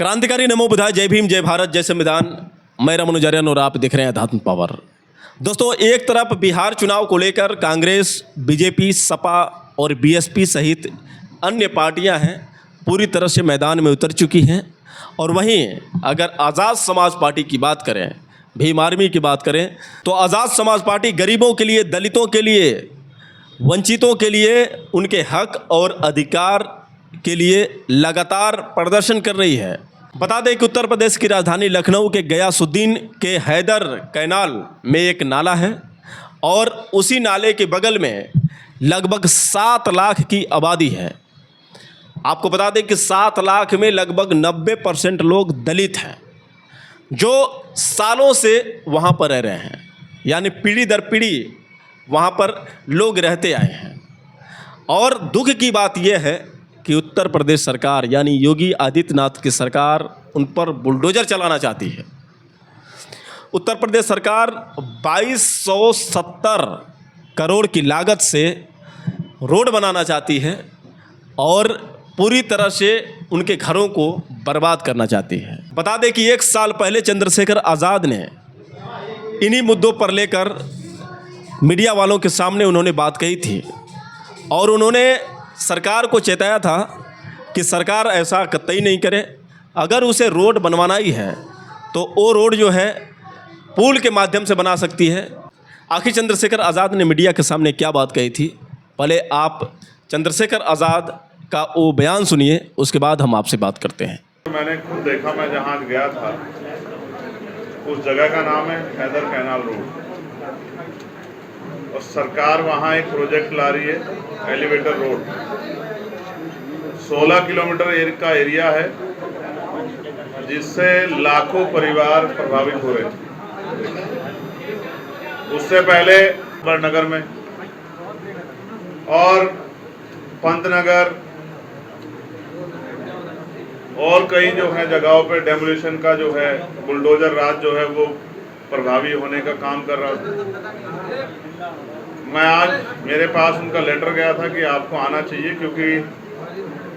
क्रांतिकारी नमो बुधाय, जय भीम, जय भारत, जय संविधान। मैं रमन उजारियन और आप देख रहे हैं अध्यात्म पावर। दोस्तों, एक तरफ बिहार चुनाव को लेकर कांग्रेस, बीजेपी, सपा और बीएसपी सहित अन्य पार्टियां हैं पूरी तरह से मैदान में उतर चुकी हैं, और वहीं अगर आज़ाद समाज पार्टी की बात करें, भीम आर्मी की बात करें, तो आज़ाद समाज पार्टी गरीबों के लिए, दलितों के लिए, वंचितों के लिए, उनके हक और अधिकार के लिए लगातार प्रदर्शन कर रही है। बता दें कि उत्तर प्रदेश की राजधानी लखनऊ के गयासुद्दीन के हैदर कैनाल में एक नाला है, और उसी नाले के बगल में लगभग 7 लाख की आबादी है। आपको बता दें कि 7 लाख में लगभग 90% लोग दलित हैं, जो सालों से वहाँ पर रह रहे हैं, यानी पीढ़ी दर पीढ़ी वहाँ पर लोग रहते आए हैं। और दुख की बात यह है कि उत्तर प्रदेश सरकार यानी योगी आदित्यनाथ की सरकार उन पर बुलडोजर चलाना चाहती है। उत्तर प्रदेश सरकार 2270 करोड़ की लागत से रोड बनाना चाहती है और पूरी तरह से उनके घरों को बर्बाद करना चाहती है। बता दें कि 1 साल पहले चंद्रशेखर आज़ाद ने इन्हीं मुद्दों पर लेकर मीडिया वालों के सामने उन्होंने बात कही थी, और उन्होंने सरकार को चेताया था कि सरकार ऐसा कतई नहीं करे। अगर उसे रोड बनवाना ही है तो वो रोड जो है पुल के माध्यम से बना सकती है। आखिर चंद्रशेखर आज़ाद ने मीडिया के सामने क्या बात कही थी, पहले आप चंद्रशेखर आज़ाद का वो बयान सुनिए, उसके बाद हम आपसे बात करते हैं। मैंने खुद देखा, मैं जहाँ गया था उस जगह का नाम है हैदर कैनाल रोड, और सरकार वहाँ एक प्रोजेक्ट ला रही है एलिवेटर रोड। 16 किलोमीटर का एरिया है, जिससे लाखों परिवार प्रभावित हो रहे थे। उससे पहले बड़नगर में और पंतनगर और कई जो है जगहों पे डेमोलिशन का जो है बुलडोजर राज जो है वो प्रभावी होने का काम कर रहा था। मैं आज मेरे पास उनका लेटर गया था कि आपको आना चाहिए, क्योंकि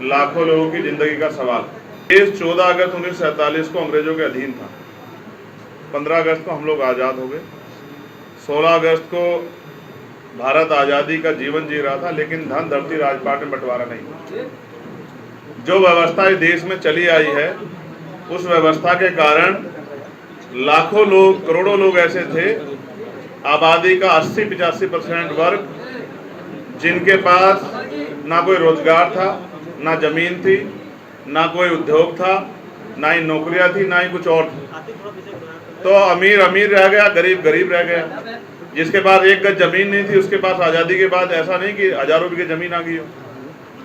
लाखों लोगों की ज़िंदगी का सवाल। देश 14 अगस्त 1947 को अंग्रेजों के अधीन था। 15 अगस्त को हम लोग आज़ाद हो गए। 16 अगस्त को भारत आज़ादी का जीवन जी रहा था, लेकिन धन धरती राजपाट में बंटवारा नहीं। जो व्यवस्था इस देश में चली आई है, उस व्यवस्था के कारण लाखों लोग, करोड़ों लोग ऐसे थे, आबादी का 80-85% वर्ग, जिनके पास ना कोई रोजगार था, ना जमीन थी, ना कोई उद्योग था, ना ही नौकरियां थी, ना ही कुछ और था। तो अमीर अमीर रह गया, गरीब गरीब रह गया। जिसके पास 1 गज जमीन नहीं थी, उसके पास आज़ादी के बाद ऐसा नहीं कि हजारों बीघे जमीन आ गई हो।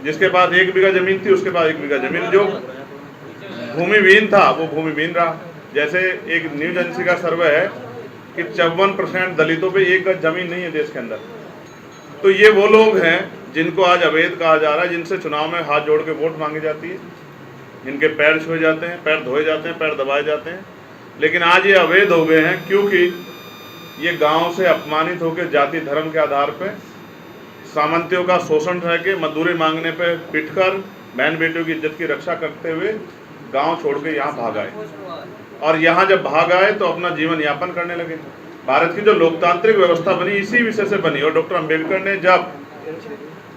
जिसके पास 1 बीघा जमीन थी, उसके पास 1 बीघा जमीन। जो भूमिहीन था वो भूमिहीन रहा। जैसे एक न्यूज एजेंसी का सर्वे है कि 54% दलितों पे 1 गज जमीन नहीं है देश के अंदर। तो ये वो लोग हैं जिनको आज अवैध कहा जा रहा है, जिनसे चुनाव में हाथ जोड़ के वोट मांगी जाती है, जिनके पैर छुए जाते हैं, पैर धोए जाते हैं, पैर दबाए जाते हैं। लेकिन आज ये अवैध हो गए हैं, क्योंकि ये गाँव से अपमानित होकर जाति धर्म के आधार पर सामंतियों का शोषण रह के, मजदूरी मांगने पे पिटकर, बहन बेटियों की इज्जत की रक्षा करते हुए गांव छोड़ के यहाँ भाग आए, और यहाँ जब भाग आए तो अपना जीवन यापन करने लगे। भारत की जो लोकतांत्रिक व्यवस्था बनी इसी विषय से बनी, और डॉक्टर अंबेडकर ने जब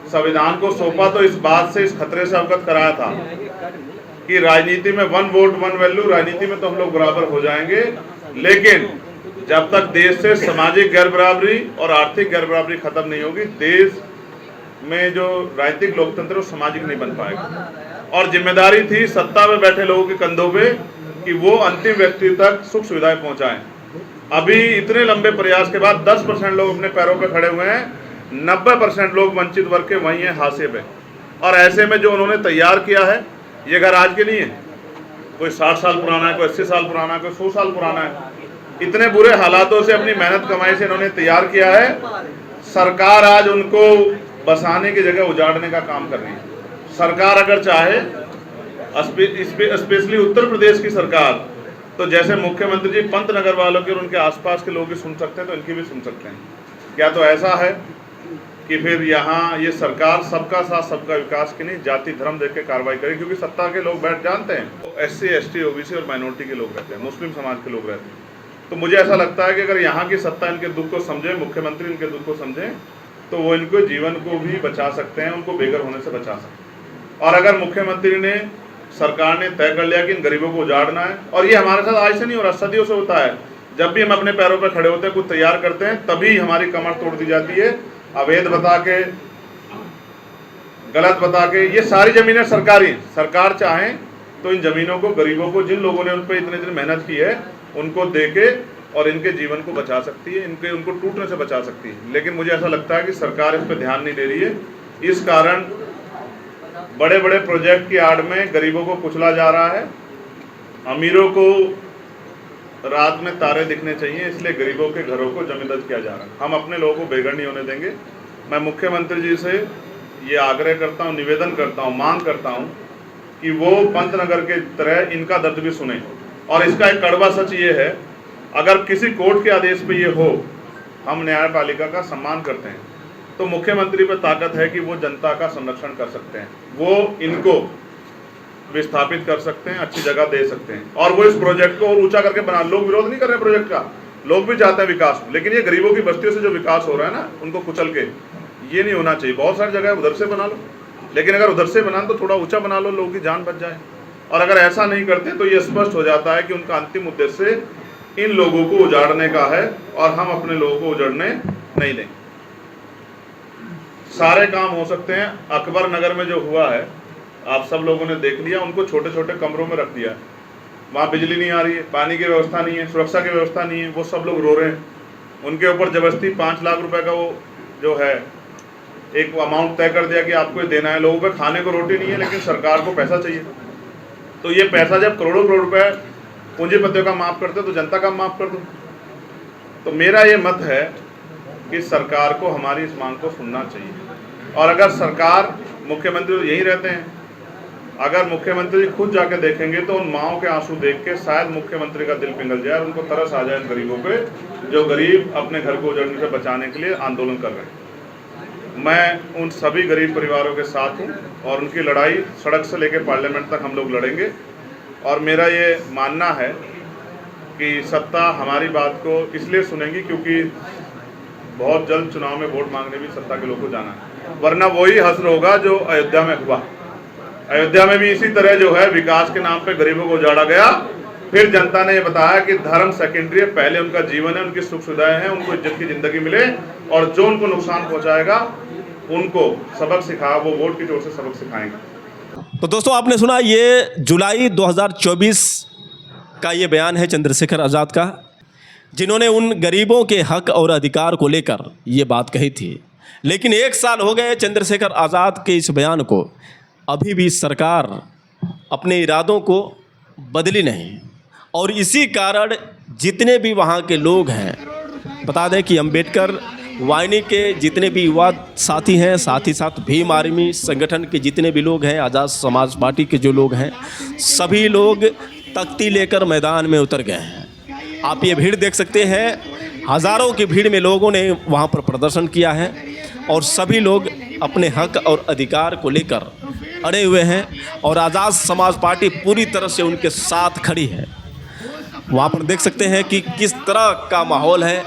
संविधान को सौंपा तो इस बात से, इस खतरे से अवगत कराया था कि राजनीति में 1 वोट 1 वैल्यू, राजनीति में तो हम लोग बराबर हो जाएंगे, लेकिन जब तक देश से सामाजिक गैर बराबरी और आर्थिक गैर बराबरी खत्म नहीं होगी, देश में जो राजनीतिक लोकतंत्र वो सामाजिक नहीं बन पाएगा। और जिम्मेदारी थी सत्ता में बैठे लोगों के कंधों पे कि वो अंतिम व्यक्ति तक सुख सुविधाएं पहुंचाएं। अभी इतने लंबे प्रयास के बाद 10% लोग अपने पैरों पे खड़े हुए हैं, 90% लोग वंचित वर्ग के वहीं हैं हाशिए पे। और ऐसे में जो उन्होंने तैयार किया है, ये घर आज के नहीं है, कोई 60 साल पुराना है, कोई 80 साल पुराना है, कोई 100 साल पुराना है। इतने बुरे हालातों से अपनी मेहनत कमाई से इन्होंने तैयार किया है। सरकार आज उनको बसाने की जगह उजाड़ने का काम कर रही है। सरकार अगर चाहे, स्पेशली उत्तर प्रदेश की सरकार, तो जैसे मुख्यमंत्री जी पंतनगर वालों के और उनके आसपास के लोग भी सुन सकते हैं, तो इनकी भी सुन सकते हैं। क्या तो ऐसा है कि फिर यहाँ ये सरकार सबका साथ सबका विकास की नहीं, जाति धर्म देख के कार्रवाई करे, क्योंकि सत्ता के लोग बैठ जानते हैं SC ST OBC और माइनॉरिटी के लोग रहते हैं, मुस्लिम समाज के लोग रहते हैं। तो मुझे ऐसा लगता है कि अगर यहाँ की सत्ता इनके दुख को समझे, मुख्यमंत्री इनके दुख को समझे, तो वो इनको जीवन को भी बचा सकते हैं, उनको बेघर होने से बचा सकते हैं। और अगर मुख्यमंत्री ने, सरकार ने तय कर लिया कि इन गरीबों को उजाड़ना है, और ये हमारे साथ आज से नहीं हो रहा, सदियों से होता है, जब भी हम अपने पैरों पर खड़े होते हैं, कुछ तैयार करते हैं, तभी हमारी कमर तोड़ दी जाती है, अवैध बता के, गलत बता के। ये सारी जमीनें सरकारी, सरकार चाहे तो इन जमीनों को गरीबों को, जिन लोगों ने उन पर इतने दिन मेहनत की है, उनको देके और इनके जीवन को बचा सकती है, उनको टूटने से बचा सकती है। लेकिन मुझे ऐसा लगता है कि सरकार इस पर ध्यान नहीं दे रही है। इस कारण बड़े बड़े प्रोजेक्ट की आड़ में गरीबों को कुचला जा रहा है। अमीरों को रात में तारे दिखने चाहिए, इसलिए गरीबों के घरों को जमींदोज किया जा रहा है। हम अपने लोगों को बेघर नहीं होने देंगे। मैं मुख्यमंत्री जी से ये आग्रह करता हूँ, निवेदन करता हूँ, मांग करता हूँ कि वो पंतनगर के तरह इनका दर्द भी सुने। और इसका एक कड़वा सच ये है, अगर किसी कोर्ट के आदेश पे ये हो, हम न्यायपालिका का सम्मान करते हैं, तो मुख्यमंत्री पे ताकत है कि वो जनता का संरक्षण कर सकते हैं, वो इनको विस्थापित कर सकते हैं, अच्छी जगह दे सकते हैं, और वो इस प्रोजेक्ट को और ऊंचा करके बना। लोग विरोध नहीं कर रहे प्रोजेक्ट का, लोग भी चाहते हैं विकास, लेकिन ये गरीबों की बस्तियों से जो विकास हो रहा है ना, उनको कुचल के, ये नहीं होना चाहिए। बहुत सारी जगह उधर से बना लो, लेकिन अगर उधर से बना तो थोड़ा ऊंचा बना लो, लोगों की जान बच जाए। और अगर ऐसा नहीं करते तो ये स्पष्ट हो जाता है कि उनका अंतिम उद्देश्य इन लोगों को उजाड़ने का है, और हम अपने लोगों को उजाड़ने नहीं देंगे। सारे काम हो सकते हैं। अकबर नगर में जो हुआ है, आप सब लोगों ने देख लिया, उनको छोटे छोटे कमरों में रख दिया। वहाँ बिजली नहीं आ रही है, पानी की व्यवस्था नहीं है, सुरक्षा की व्यवस्था नहीं है, वो सब लोग रो रहे हैं। उनके ऊपर जबरदस्ती 5 लाख रुपए का वो जो है एक अमाउंट तय कर दिया कि आपको ये देना है। लोगों को खाने को रोटी नहीं है, लेकिन सरकार को पैसा चाहिए। तो ये पैसा जब करोड़ों करोड़ रुपए पूंजीपतियों का माफ़ करते तो जनता का माफ़ कर दो। तो मेरा ये मत है कि सरकार को हमारी इस मांग को सुनना चाहिए। और अगर सरकार, मुख्यमंत्री तो यहीं रहते हैं, अगर मुख्यमंत्री खुद जाके देखेंगे तो उन माओं के आंसू देख के शायद मुख्यमंत्री का दिल पिघल जाए, उनको तरस आ जाए इन गरीबों पे, जो गरीब अपने घर को उजड़ने से बचाने के लिए आंदोलन कर रहे हैं। मैं उन सभी गरीब परिवारों के साथ हूँ, और उनकी लड़ाई सड़क से लेकर पार्लियामेंट तक हम लोग लड़ेंगे। और मेरा ये मानना है कि सत्ता हमारी बात को इसलिए सुनेगी क्योंकि बहुत जल्द चुनाव में वोट मांगने भी सत्ता के लोगों को जाना है, वरना वही हश्र होगा जो अयोध्या में हुआ। अयोध्या में भी इसी तरह जो है विकास के नाम पे गरीबों को उजाड़ा गया। फिर जनता ने ये बताया कि धर्म सेकेंडरी है, पहले उनका जीवन है, उनकी सुख सुविधाएं हैं, उनको इज्जत की जिंदगी मिले, और जो उनको नुकसान पहुंचाएगा उनको सबक सिखा, वो वोट की जोर से सबक सिखाएंगे। तो दोस्तों, आपने सुना, ये जुलाई 2024 का ये बयान है चंद्रशेखर आज़ाद का, जिन्होंने उन गरीबों के हक और अधिकार को लेकर ये बात कही थी। लेकिन 1 साल हो गए चंद्रशेखर आज़ाद के इस बयान को, अभी भी सरकार अपने इरादों को बदली नहीं। और इसी कारण जितने भी वहाँ के लोग हैं, बता दें कि अंबेडकर वाहिनी के जितने भी युवा साथी हैं, साथ ही साथ भीम आर्मी संगठन के जितने भी लोग हैं, आज़ाद समाज पार्टी के जो लोग हैं, सभी लोग तख्ती लेकर मैदान में उतर गए हैं। आप ये भीड़ देख सकते हैं, हज़ारों की भीड़ में लोगों ने वहाँ पर प्रदर्शन किया है, और सभी लोग अपने हक और अधिकार को लेकर अड़े हुए हैं, और आज़ाद समाज पार्टी पूरी तरह से उनके साथ खड़ी है। वहाँ पर देख सकते हैं कि किस तरह का माहौल है।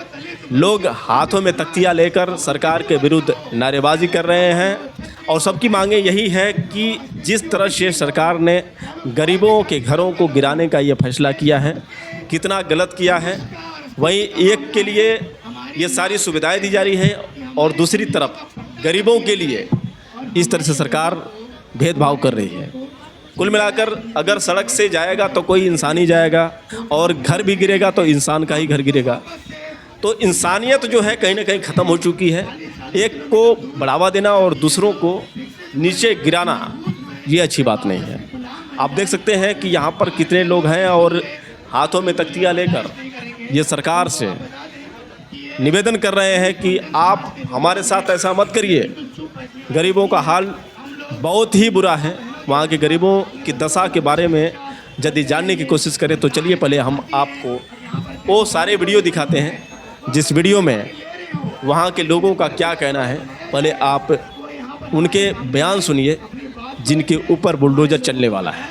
लोग हाथों में तख्तियाँ लेकर सरकार के विरुद्ध नारेबाजी कर रहे हैं, और सबकी मांगें यही है कि जिस तरह से सरकार ने गरीबों के घरों को गिराने का ये फैसला किया है, कितना गलत किया है। वहीं एक के लिए ये सारी सुविधाएं दी जा रही है, और दूसरी तरफ गरीबों के लिए इस तरह से सरकार भेदभाव कर रही है। कुल मिलाकर अगर सड़क से जाएगा तो कोई इंसान ही जाएगा, और घर भी गिरेगा तो इंसान का ही घर गिरेगा। तो इंसानियत जो है कहीं ना कहीं ख़त्म हो चुकी है। एक को बढ़ावा देना और दूसरों को नीचे गिराना, ये अच्छी बात नहीं है। आप देख सकते हैं कि यहाँ पर कितने लोग हैं, और हाथों में तख्तियाँ लेकर ये सरकार से निवेदन कर रहे हैं कि आप हमारे साथ ऐसा मत करिए। गरीबों का हाल बहुत ही बुरा है। वहाँ के गरीबों की दशा के बारे में यदि जानने की कोशिश करें तो चलिए पहले हम आपको वो सारे वीडियो दिखाते हैं, जिस वीडियो में वहाँ के लोगों का क्या कहना है, पहले आप उनके बयान सुनिए जिनके ऊपर बुलडोजर चलने वाला है।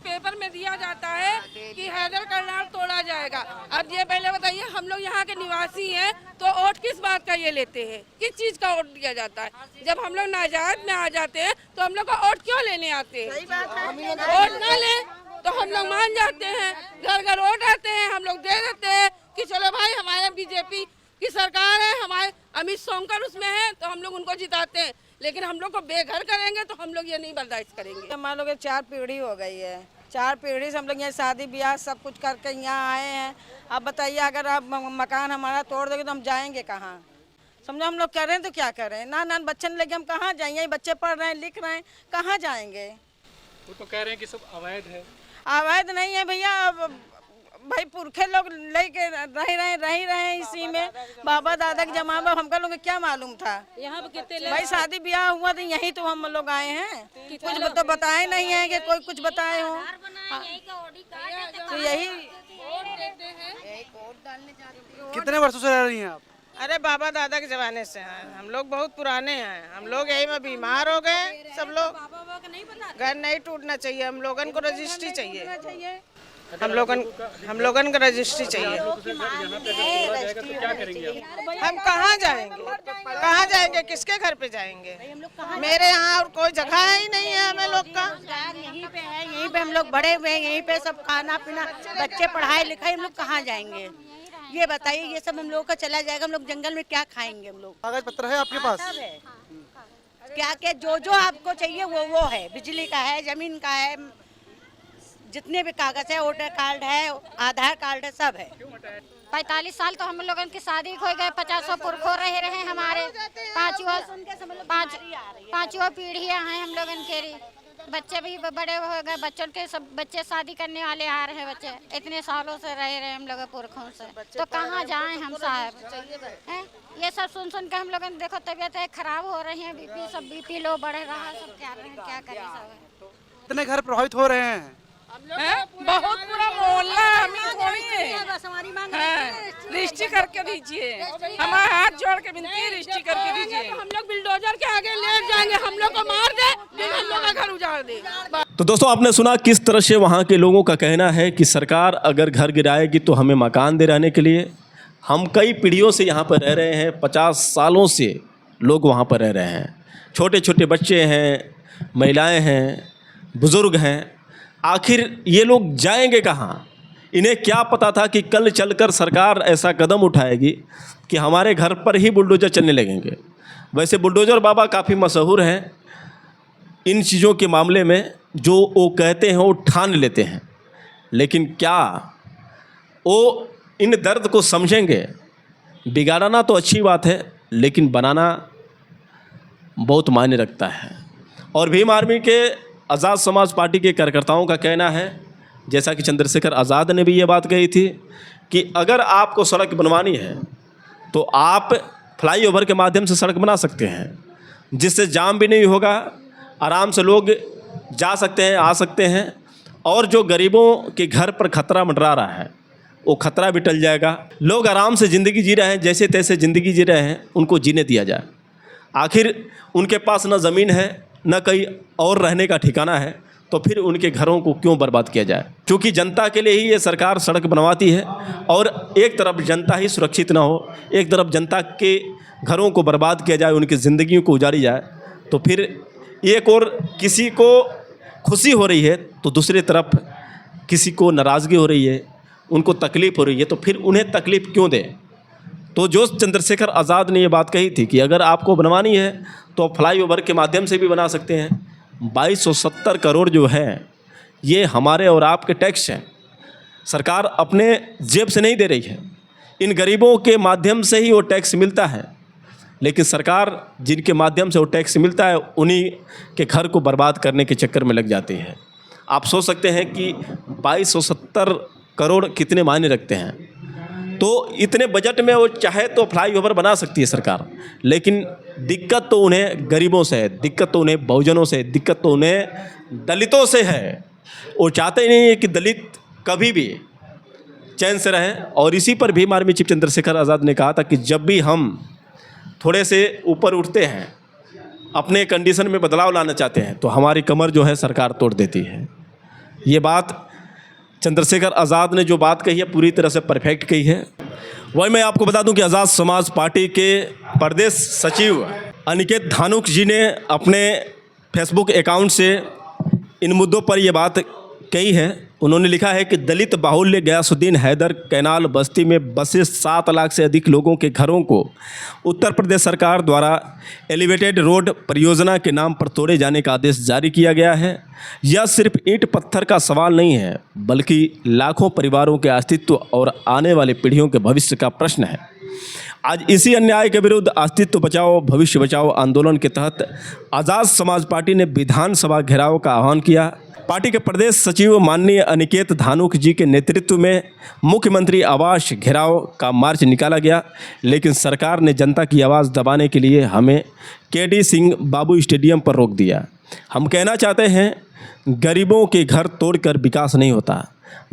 पेपर में दिया जाता है कि हैदर करनाल तोड़ा जाएगा। अब ये पहले बताइए, हम लोग यहाँ के निवासी हैं तो वोट किस बात का ये लेते हैं, किस चीज का वोट दिया जाता है? जब हम लोग नाजायज में आ जाते हैं तो हम लोग का वोट क्यों लेने आते हैं? वोट ना ले तो हम लोग मान जाते हैं, घर घर वोट आते हैं, हम लोग दे देते हैं कि चलो भाई हमारे बीजेपी की सरकार है, हमारे अमित सोनकर उसमें है तो हम लोग उनको जिताते हैं। लेकिन हम लोग को बेघर करेंगे तो हम लोग ये नहीं बर्दाश्त करेंगे। मान लो कि 4 पीढ़ी हो गई है, 4 पीढ़ी से हम लोग यहाँ शादी ब्याह सब कुछ करके यहाँ आए हैं। अब बताइए, अगर आप मकान हमारा तोड़ दोगे तो हम जाएंगे कहाँ? समझो, हम लोग करें तो क्या करें? ना बच्चे लेके हम कहाँ जाएंगे? ये बच्चे पढ़ रहे हैं, लिख रहे हैं, कहाँ जाएंगे? वो तो कह रहे हैं कि सब अवैध है। अवैध नहीं है भैया, भाई पुरखे लोग लेके रह रहे हैं इसी में। बाबा दादा के जमाने में हमका लोग क्या मालूम था? यहाँ पे कितने भाई शादी ब्याह हुआ तो यही तो हम लोग आए हैं, कुछ तो बताए नहीं है कि कोई कुछ बताए हो। तो यही कितने वर्षों से रह रही हैं आप? अरे बाबा दादा के जमाने से हैं हम लोग, बहुत पुराने हैं हम लोग। यही में बीमार हो गए सब लोग। घर नहीं टूटना चाहिए, हम लोगन को रजिस्ट्री चाहिए, हम लोगन को रजिस्ट्री चाहिए। हम कहाँ जाएंगे? किसके घर पे जाएंगे? मेरे यहाँ और कोई जगह ही नहीं है हमें लोग का। यहीं पे है, यहीं पे हम लोग बड़े हुए हैं, यहीं पे सब खाना पीना, बच्चे पढ़ाई लिखाई, हम लोग कहाँ जाएंगे? ये बताइए, ये सब हम लोगों का चला जाएगा, हम लोग जंगल में क्या खाएंगे? हम लोग कागज पत्र है आपके पास? सब है, क्या जो आपको चाहिए वो है। बिजली का है, जमीन का है, जितने भी कागज है, वोटर कार्ड है, आधार कार्ड है, सब है। 45 साल तो हम लोगों की शादी हो गए, 50 पुरखों रह रहे हैं हमारे, पांचवा पीढ़ियां हैं हम लोगों के। बच्चे भी बड़े हो गए, बच्चों के सब बच्चे शादी करने वाले आ रहे हैं। बच्चे इतने सालों से रह रहे हैं हम लोग पुरखों से, तो कहाँ जाएं हम साहब? हैं ये सब सुन के हम लोगों ने देखो तबीयत खराब हो रही है, बीपी लो बढ़ रहा है, सब क्या करें सब। कितने घर प्रभावित हो रहे हैं? बहुत पूरा मोहल्ला हमें छोड़िए, रजिस्ट्री करके दीजिए, हमारे हाथ जोड़ के विनती है, रजिस्ट्री करके दीजिए। हम लोग बिल्डोजर के आगे लेट जाएंगे, हम लोग को मार दे, फिर हम लोग का घर उजाड़ दे। तो दोस्तों, आपने सुना किस तरह से वहाँ के लोगों का कहना है कि सरकार अगर घर गिराएगी तो हमें मकान दे रहने के लिए। हम कई पीढ़ियों से यहाँ पर रह रहे हैं, 50 सालों से लोग वहाँ पर रह रहे हैं। छोटे छोटे बच्चे हैं, महिलाएं हैं, बुज़ुर्ग हैं। आखिर ये लोग जाएंगे कहाँ? इन्हें क्या पता था कि कल चलकर सरकार ऐसा कदम उठाएगी कि हमारे घर पर ही बुलडोज़र चलने लगेंगे। वैसे बुलडोज़र बाबा काफ़ी मशहूर हैं इन चीज़ों के मामले में, जो वो कहते हैं वो ठान लेते हैं। लेकिन क्या वो इन दर्द को समझेंगे? बिगाड़ना तो अच्छी बात है, लेकिन बनाना बहुत मायने रखता है। और भीम आर्मी के आज़ाद समाज पार्टी के कार्यकर्ताओं का कहना है, जैसा कि चंद्रशेखर आज़ाद ने भी ये बात कही थी, कि अगर आपको सड़क बनवानी है तो आप फ्लाईओवर के माध्यम से सड़क बना सकते हैं, जिससे जाम भी नहीं होगा, आराम से लोग जा सकते हैं, आ सकते हैं। और जो गरीबों के घर पर खतरा मंडरा रहा है वो खतरा भी टल जाएगा। लोग आराम से ज़िंदगी जी रहे हैं, जैसे तैसे ज़िंदगी जी रहे हैं, उनको जीने दिया जाए। आखिर उनके पास न ज़मीन है, न कहीं और रहने का ठिकाना है, तो फिर उनके घरों को क्यों बर्बाद किया जाए? क्योंकि जनता के लिए ही ये सरकार सड़क बनवाती है, और एक तरफ जनता ही सुरक्षित ना हो, एक तरफ जनता के घरों को बर्बाद किया जाए, उनकी ज़िंदगियों को उजाड़ी जाए, तो फिर एक और किसी को खुशी हो रही है तो दूसरी तरफ किसी को नाराज़गी हो रही है, उनको तकलीफ़ हो रही है, तो फिर उन्हें तकलीफ़ क्यों दें? तो जो चंद्रशेखर आज़ाद ने ये बात कही थी कि अगर आपको बनवानी है तो फ्लाईओवर के माध्यम से भी बना सकते हैं। 2270 करोड़ जो है ये हमारे और आपके टैक्स हैं, सरकार अपने जेब से नहीं दे रही है, इन गरीबों के माध्यम से ही वो टैक्स मिलता है। लेकिन सरकार जिनके माध्यम से वो टैक्स मिलता है उन्हीं के घर को बर्बाद करने के चक्कर में लग जाती है। आप सोच सकते हैं कि 2270 करोड़ कितने मायने रखते हैं। तो इतने बजट में वो चाहे तो फ्लाईओवर बना सकती है सरकार, लेकिन दिक्कत तो उन्हें गरीबों से है, दिक्कत तो उन्हें बहुजनों से, दिक्कत तो उन्हें दलितों से है। वो चाहते ही नहीं है कि दलित कभी भी चैन से रहें। और इसी पर भीम आर्मी चीफ चंद्रशेखर आज़ाद ने कहा था कि जब भी हम थोड़े से ऊपर उठते हैं, अपने कंडीशन में बदलाव लाना चाहते हैं, तो हमारी कमर जो है सरकार तोड़ देती है। ये बात चंद्रशेखर आज़ाद ने जो बात कही है पूरी तरह से परफेक्ट कही है। वही मैं आपको बता दूं कि आज़ाद समाज पार्टी के प्रदेश सचिव अनिकेत धानुक जी ने अपने फेसबुक अकाउंट से इन मुद्दों पर ये बात कही है। उन्होंने लिखा है कि दलित बाहुल्य गयासुद्दीन हैदर कैनाल बस्ती में बसे 7 लाख से अधिक लोगों के घरों को उत्तर प्रदेश सरकार द्वारा एलिवेटेड रोड परियोजना के नाम पर तोड़े जाने का आदेश जारी किया गया है। यह सिर्फ ईंट पत्थर का सवाल नहीं है, बल्कि लाखों परिवारों के अस्तित्व और आने वाली पीढ़ियों के भविष्य का प्रश्न है। आज इसी अन्याय के विरुद्ध अस्तित्व बचाओ भविष्य बचाओ आंदोलन के तहत आज़ाद समाज पार्टी ने विधानसभा घेराव का आह्वान किया। पार्टी के प्रदेश सचिव माननीय अनिकेत धानुक जी के नेतृत्व में मुख्यमंत्री आवास घेराव का मार्च निकाला गया, लेकिन सरकार ने जनता की आवाज़ दबाने के लिए हमें केडी सिंह बाबू स्टेडियम पर रोक दिया। हम कहना चाहते हैं, गरीबों के घर तोड़कर विकास नहीं होता।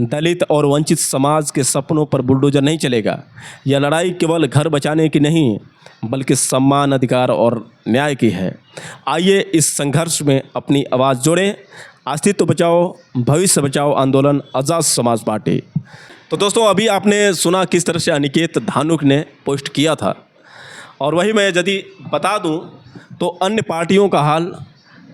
दलित और वंचित समाज के सपनों पर बुलडोजर नहीं चलेगा। यह लड़ाई केवल घर बचाने की नहीं, बल्कि सम्मान, अधिकार और न्याय की है। आइए इस संघर्ष में अपनी आवाज़ जोड़ें। अस्तित्व बचाओ भविष्य बचाओ आंदोलन, आज़ाद समाज पार्टी। तो दोस्तों, अभी आपने सुना किस तरह से अनिकेत धानुक ने पोस्ट किया था, और वही मैं यदि बता दूं तो अन्य पार्टियों का हाल,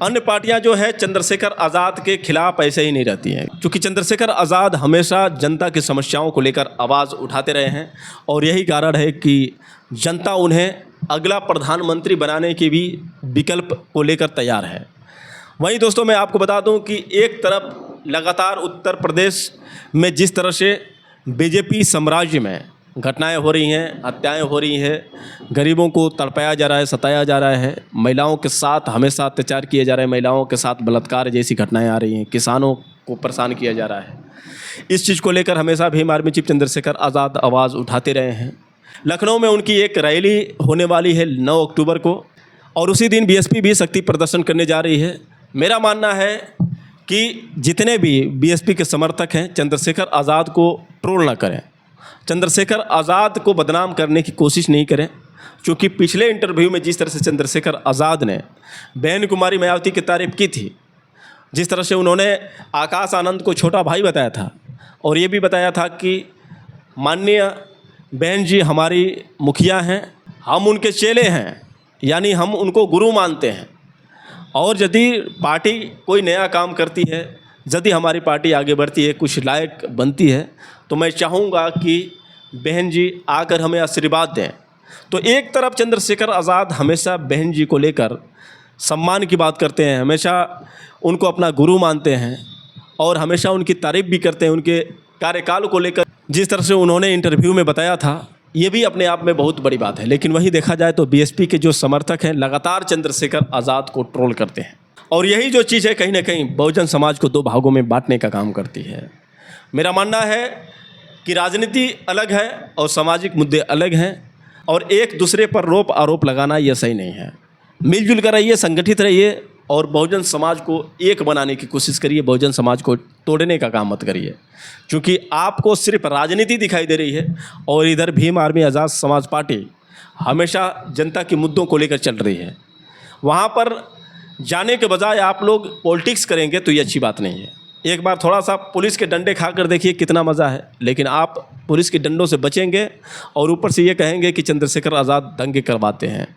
अन्य पार्टियां जो है चंद्रशेखर आज़ाद के खिलाफ ऐसे ही नहीं रहती हैं, क्योंकि चंद्रशेखर आज़ाद हमेशा जनता की समस्याओं को लेकर आवाज़ उठाते रहे हैं, और यही कारण है कि जनता उन्हें अगला प्रधानमंत्री बनाने के भी विकल्प को लेकर तैयार है। वहीं दोस्तों, मैं आपको बता दूं कि एक तरफ लगातार उत्तर प्रदेश में जिस तरह से बीजेपी साम्राज्य में घटनाएं हो रही हैं, हत्याएं हो रही हैं, गरीबों को तड़पाया जा रहा है, सताया जा रहा है, महिलाओं के साथ हमेशा अत्याचार किए जा रहे हैं, महिलाओं के साथ बलात्कार जैसी घटनाएं आ रही हैं, किसानों को परेशान किया जा रहा है। इस चीज़ को लेकर हमेशा भीम आर्मी चीफ चंद्रशेखर आज़ाद आवाज़ उठाते रहे हैं। लखनऊ में उनकी एक रैली होने वाली है 9 अक्टूबर को, और उसी दिन बीएसपी भी शक्ति प्रदर्शन करने जा रही है। मेरा मानना है कि जितने भी बीएसपी के समर्थक हैं, चंद्रशेखर आज़ाद को ट्रोल ना करें, चंद्रशेखर आज़ाद को बदनाम करने की कोशिश नहीं करें, क्योंकि पिछले इंटरव्यू में जिस तरह से चंद्रशेखर आज़ाद ने बहन कुमारी मायावती की तारीफ़ की थी, जिस तरह से उन्होंने आकाश आनंद को छोटा भाई बताया था, और ये भी बताया था कि माननीय बहन जी हमारी मुखिया हैं, हम उनके चेले हैं, यानी हम उनको गुरु मानते हैं, और यदि पार्टी कोई नया काम करती है, यदि हमारी पार्टी आगे बढ़ती है, कुछ लायक बनती है, तो मैं चाहूँगा कि बहन जी आकर हमें आशीर्वाद दें। तो एक तरफ चंद्रशेखर आज़ाद हमेशा बहन जी को लेकर सम्मान की बात करते हैं, हमेशा उनको अपना गुरु मानते हैं, और हमेशा उनकी तारीफ़ भी करते हैं उनके कार्यकाल को लेकर। जिस तरह से उन्होंने इंटरव्यू में बताया था, ये भी अपने आप में बहुत बड़ी बात है। लेकिन वही देखा जाए तो बीएसपी के जो समर्थक हैं लगातार चंद्रशेखर आज़ाद को ट्रोल करते हैं, और यही जो चीज़ है कहीं ना कहीं बहुजन समाज को 2 भागों में बांटने का काम करती है। मेरा मानना है कि राजनीति अलग है और सामाजिक मुद्दे अलग हैं, और एक दूसरे पर रोप आरोप लगाना यह सही नहीं है। मिलजुल कर रहिए, संगठित रहिए, और बहुजन समाज को एक बनाने की कोशिश करिए, बहुजन समाज को तोड़ने का काम मत करिए, क्योंकि आपको सिर्फ राजनीति दिखाई दे रही है, और इधर भीम आर्मी आज़ाद समाज पार्टी हमेशा जनता के मुद्दों को लेकर चल रही है। वहाँ पर जाने के बजाय आप लोग पॉलिटिक्स करेंगे तो ये अच्छी बात नहीं है। एक बार थोड़ा सा पुलिस के डंडे खा कर देखिए कितना मज़ा है, लेकिन आप पुलिस के डंडों से बचेंगे और ऊपर से ये कहेंगे कि चंद्रशेखर आज़ाद दंगे करवाते हैं,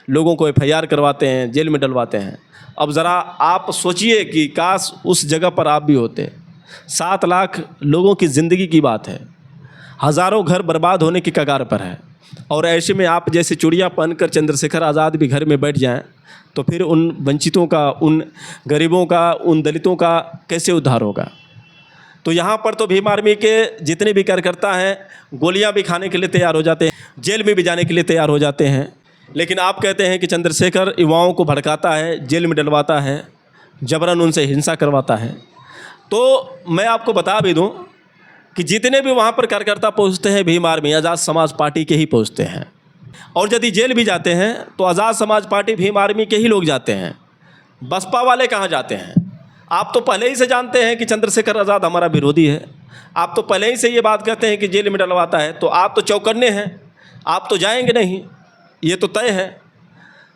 लोगों को FIR करवाते हैं, जेल में डलवाते हैं। अब ज़रा आप सोचिए कि काश उस जगह पर आप भी होते। 7 लाख लोगों की ज़िंदगी की बात है, हज़ारों घर बर्बाद होने की कगार पर है, और ऐसे में आप जैसे चूड़ियाँ पहनकर चंद्रशेखर आज़ाद भी घर में बैठ जाएं, तो फिर उन वंचितों का, उन गरीबों का, उन दलितों का कैसे उद्धार होगा। तो यहाँ पर तो भीम आर्मी के जितने भी कार्यकर्ता हैं गोलियाँ भी खाने के लिए तैयार हो जाते हैं, जेल में भी जाने के लिए तैयार हो जाते हैं, लेकिन आप कहते हैं कि चंद्रशेखर युवाओं को भड़काता है, जेल में डलवाता है, जबरन उनसे हिंसा करवाता है। तो मैं आपको बता भी दूं कि जितने भी वहाँ पर कार्यकर्ता पहुँचते हैं भीम आर्मी आज़ाद समाज पार्टी के ही पहुँचते हैं, और यदि जेल भी जाते हैं तो आज़ाद समाज पार्टी भीम आर्मी के ही लोग जाते हैं। बसपा वाले कहाँ जाते हैं? आप तो पहले ही से जानते हैं कि चंद्रशेखर आज़ाद हमारा विरोधी है, आप तो पहले ही से ये बात कहते हैं कि जेल में डलवाता है, तो आप तो चौकन्ने हैं, आप तो जाएंगे नहीं। ये तो तय है।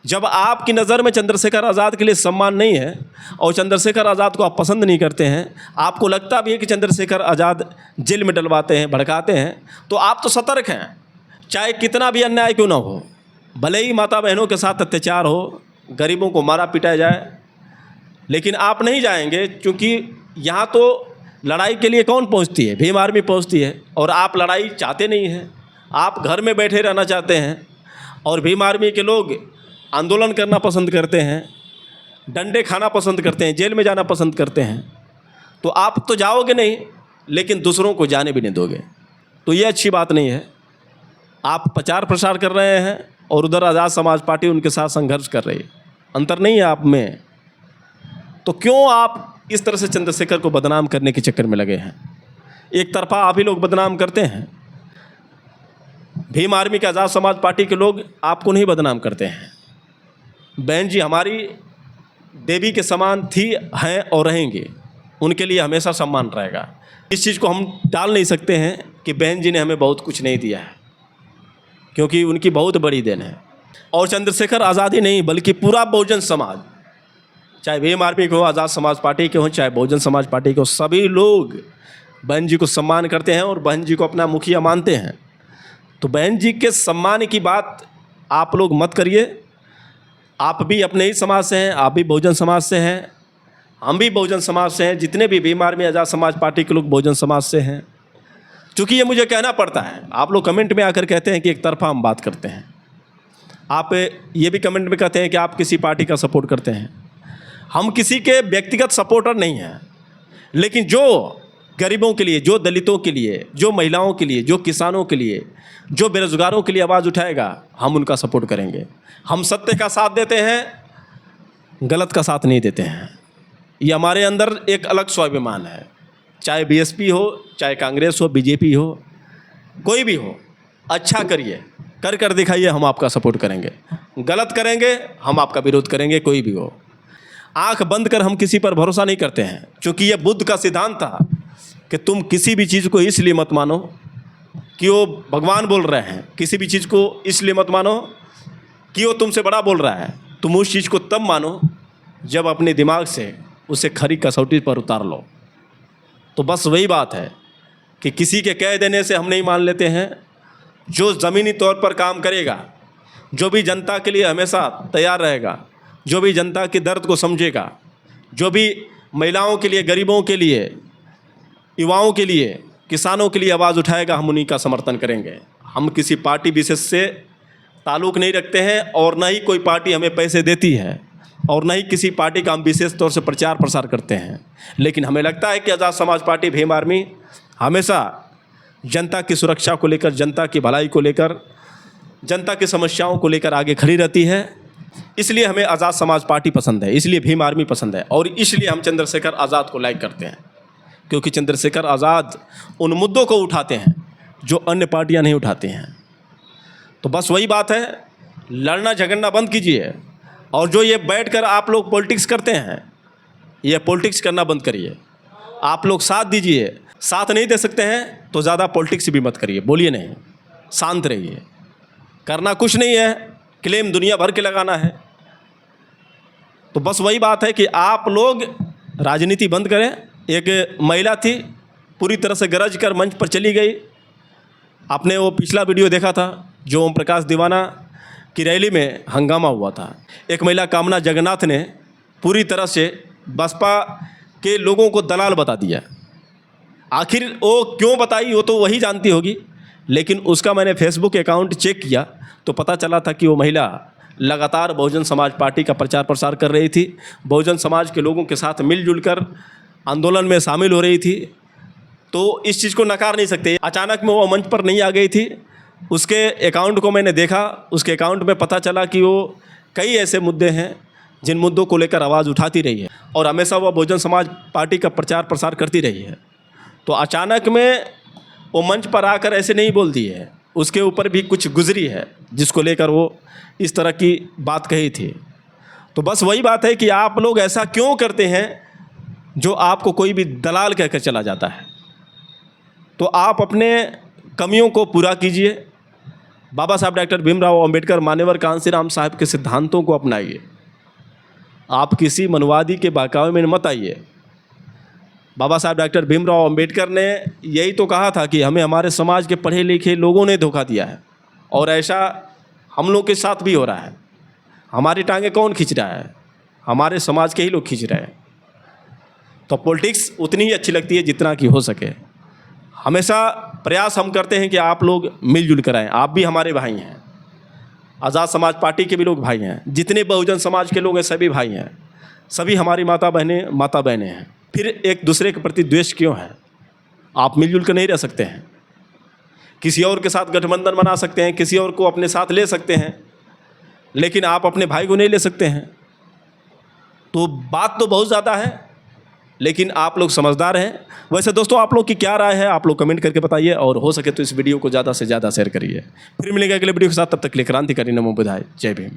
जब आपकी नज़र में चंद्रशेखर आज़ाद के लिए सम्मान नहीं है और चंद्रशेखर आज़ाद को आप पसंद नहीं करते हैं, आपको लगता भी है कि चंद्रशेखर आज़ाद जेल में डलवाते हैं, भड़काते हैं, तो आप तो सतर्क हैं। चाहे कितना भी अन्याय क्यों ना हो, भले ही माता बहनों के साथ अत्याचार हो, गरीबों को मारा पीटा जाए, लेकिन आप नहीं जाएंगे, क्योंकि यहाँ तो लड़ाई के लिए कौन पहुँचती है? भीम आर्मी पहुँचती है, और आप लड़ाई चाहते नहीं हैं। आप घर में बैठे रहना चाहते हैं, और भीम आर्मी के लोग आंदोलन करना पसंद करते हैं, डंडे खाना पसंद करते हैं, जेल में जाना पसंद करते हैं। तो आप तो जाओगे नहीं, लेकिन दूसरों को जाने भी नहीं दोगे, तो ये अच्छी बात नहीं है। आप प्रचार प्रसार कर रहे हैं और उधर आज़ाद समाज पार्टी उनके साथ संघर्ष कर रही है, अंतर नहीं है आप में। तो क्यों आप इस तरह से चंद्रशेखर को बदनाम करने के चक्कर में लगे हैं? एक तरफा आप ही लोग बदनाम करते हैं, भीम आर्मी के आज़ाद समाज पार्टी के लोग आपको नहीं बदनाम करते हैं। बहन जी हमारी देवी के समान थी, हैं और रहेंगी, उनके लिए हमेशा सम्मान रहेगा। इस चीज़ को हम टाल नहीं सकते हैं कि बहन जी ने हमें बहुत कुछ नहीं दिया है, क्योंकि उनकी बहुत बड़ी देन है। और चंद्रशेखर आज़ाद ही नहीं, बल्कि पूरा बहुजन समाज, चाहे भीम आर्मी के हो, आज़ाद समाज पार्टी के हो, चाहे बहुजन समाज पार्टी के हो, सभी लोग बहन जी को सम्मान करते हैं और बहन जी को अपना मुखिया मानते हैं। तो बहन जी के सम्मान की बात आप लोग मत करिए। आप भी अपने ही समाज से हैं, आप भी बहुजन समाज से हैं, हम भी बहुजन समाज से हैं, जितने भी भीम आर्मी आज़ाद समाज पार्टी के लोग बहुजन समाज से हैं। चूँकि ये मुझे कहना पड़ता है, आप लोग कमेंट में आकर कहते हैं कि एक तरफा हम बात करते हैं। आप ये भी कमेंट में कहते हैं कि आप किसी पार्टी का सपोर्ट करते हैं। हम किसी के व्यक्तिगत सपोर्टर नहीं हैं, लेकिन जो गरीबों के लिए, जो दलितों के लिए, जो महिलाओं के लिए, जो किसानों के लिए, जो बेरोजगारों के लिए आवाज़ उठाएगा, हम उनका सपोर्ट करेंगे। हम सत्य का साथ देते हैं, गलत का साथ नहीं देते हैं। ये हमारे अंदर एक अलग स्वाभिमान है। चाहे बीएसपी हो, चाहे कांग्रेस हो, बीजेपी हो, कोई भी हो, अच्छा करिए, कर दिखाइए, हम आपका सपोर्ट करेंगे। गलत करेंगे, हम आपका विरोध करेंगे, कोई भी हो। आंख बंद कर हम किसी पर भरोसा नहीं करते हैं, क्योंकि ये बुद्ध का सिद्धांत था कि तुम किसी भी चीज़ को इसलिए मत मानो कि वो भगवान बोल रहे हैं, किसी भी चीज़ को इसलिए मत मानो कि वो तुमसे बड़ा बोल रहा है। तुम उस चीज़ को तब मानो जब अपने दिमाग से उसे खरी कसौटी पर उतार लो। तो बस वही बात है कि किसी के कह देने से हम नहीं मान लेते हैं। जो ज़मीनी तौर पर काम करेगा, जो भी जनता के लिए हमेशा तैयार रहेगा, जो भी जनता के दर्द को समझेगा, जो भी महिलाओं के लिए, गरीबों के लिए, युवाओं के लिए, किसानों के लिए आवाज़ उठाएगा, हम उन्हीं का समर्थन करेंगे। हम किसी पार्टी विशेष से ताल्लुक़ नहीं रखते हैं, और न ही कोई पार्टी हमें पैसे देती है, और न ही किसी पार्टी का हम विशेष तौर से प्रचार प्रसार करते हैं। लेकिन हमें लगता है कि आज़ाद समाज पार्टी, भीम आर्मी हमेशा जनता की सुरक्षा को लेकर, जनता की भलाई को लेकर, जनता की समस्याओं को लेकर आगे खड़ी रहती है। इसलिए हमें आज़ाद समाज पार्टी पसंद है, इसलिए भीम आर्मी पसंद है, और इसलिए हम चंद्रशेखर आज़ाद को लाइक करते हैं, क्योंकि चंद्रशेखर आज़ाद उन मुद्दों को उठाते हैं जो अन्य पार्टियां नहीं उठाती हैं। तो बस वही बात है, लड़ना झगड़ना बंद कीजिए, और जो ये बैठकर आप लोग पॉलिटिक्स करते हैं, ये पॉलिटिक्स करना बंद करिए। आप लोग साथ दीजिए, साथ नहीं दे सकते हैं तो ज़्यादा पॉलिटिक्स भी मत करिए, बोलिए नहीं, शांत रहिए। करना कुछ नहीं है, क्लेम दुनिया भर के लगाना है। तो बस वही बात है कि आप लोग राजनीति बंद करें। एक महिला थी, पूरी तरह से गरज कर मंच पर चली गई। आपने वो पिछला वीडियो देखा था जो ओम प्रकाश दीवाना की रैली में हंगामा हुआ था। एक महिला कामना जगन्नाथ ने पूरी तरह से बसपा के लोगों को दलाल बता दिया। आखिर वो क्यों बताई वो तो वही जानती होगी, लेकिन उसका मैंने फेसबुक अकाउंट चेक किया तो पता चला था कि वो महिला लगातार बहुजन समाज पार्टी का प्रचार प्रसार कर रही थी, बहुजन समाज के लोगों के साथ मिलजुल कर आंदोलन में शामिल हो रही थी। तो इस चीज़ को नकार नहीं सकते। अचानक में वो मंच पर नहीं आ गई थी। उसके अकाउंट को मैंने देखा, उसके अकाउंट में पता चला कि वो कई ऐसे मुद्दे हैं जिन मुद्दों को लेकर आवाज़ उठाती रही है, और हमेशा वो बहुजन समाज पार्टी का प्रचार प्रसार करती रही है। तो अचानक में वो मंच पर आकर ऐसे नहीं बोलती है, उसके ऊपर भी कुछ गुजरी है जिसको लेकर वो इस तरह की बात कही थी। तो बस वही बात है कि आप लोग ऐसा क्यों करते हैं जो आपको कोई भी दलाल कहकर चला जाता है। तो आप अपने कमियों को पूरा कीजिए, बाबा साहब डॉक्टर भीमराव अंबेडकर, मान्यवर कांशीराम साहब के सिद्धांतों को अपनाइए। आप किसी मनवादी के बहकावे में मत आइए। बाबा साहब डॉक्टर भीमराव अंबेडकर ने यही तो कहा था कि हमें हमारे समाज के पढ़े लिखे लोगों ने धोखा दिया है, और ऐसा हम लोग के साथ भी हो रहा है। हमारी टांगें कौन खींच रहा है? हमारे समाज के ही लोग खींच रहे हैं। तो पॉलिटिक्स उतनी ही अच्छी लगती है जितना कि हो सके। हमेशा प्रयास हम करते हैं कि आप लोग मिलजुल कर आएँ। आप भी हमारे भाई हैं, आज़ाद समाज पार्टी के भी लोग भाई हैं, जितने बहुजन समाज के लोग हैं सभी भाई हैं, सभी हमारी माता बहनें हैं। फिर एक दूसरे के प्रति द्वेष क्यों है? आप मिलजुल कर नहीं रह सकते हैं? किसी और के साथ गठबंधन बना सकते हैं, किसी और को अपने साथ ले सकते हैं, लेकिन आप अपने भाई को नहीं ले सकते हैं। तो बात तो बहुत ज़्यादा है, लेकिन आप लोग समझदार हैं। वैसे दोस्तों, आप लोग की क्या राय है आप लोग कमेंट करके बताइए, और हो सके तो इस वीडियो को ज़्यादा से ज़्यादा शेयर करिए। फिर मिलेंगे अगले वीडियो के साथ, तब तक के लिए क्रांतिकारी नमो बुधाय। जय भीम।